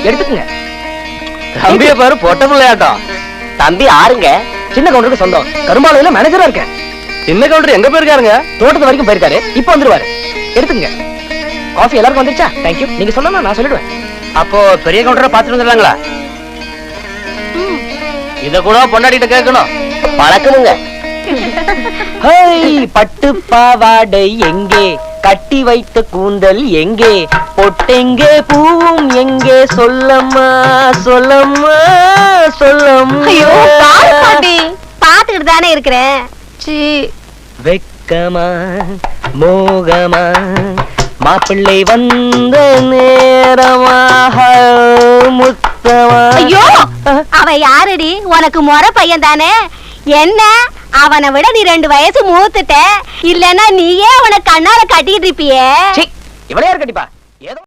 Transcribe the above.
எடுத்துக்கங்க. தம்பிய பாரு பொட்ட பிள்ளையாட்டம். தம்பி ஆறுங்க, சின்ன கவுண்டருக்கு சொந்தம். கரும்பாலையில மேனேஜரா இருக்கேன். சின்ன கவுண்டர் எங்க போயிருக்காருங்க? தோட்டத்து வரைக்கும் போயிருக்காரு, இப்ப வந்துருவாரு. எடுத்துக்கங்க. காஃபி எல்லாருக்கும் வந்துருச்சா? தேங்க்யூ. நீங்க சொன்னா நான் சொல்லிடுவேன். அப்போ பெரிய கவுண்டரை பாத்துட்டு வந்துடலாங்களா? இத கூட பொண்டாட்டிட்ட கேட்கணும். பழக்கமுங்க. பட்டு பாவாடை எங்கே, கட்டி வைத்த கூந்தல் எங்கே, பொட்டெங்கே பூவும் எங்கே, சொல்லம்மா சொல்லம்மா சொல்லம்மா. ஐயோ பாட்டி, பாத்துக்கிட்டு தானே இருக்கிறேன். வெக்கமா மோகமா மாப்பிள்ளை வந்த நேரமாக முத்தமா. ஐயோ அவன் யாரடி? உனக்கு முறை பையன் தானே? என்ன அவனை விட நீ 2 வயசு மூத்துட்ட. இல்லன்னா நீயே அவனை கண்ணால கட்டிட்டு இருப்பியே. இவளே யார் கட்டிப்பா?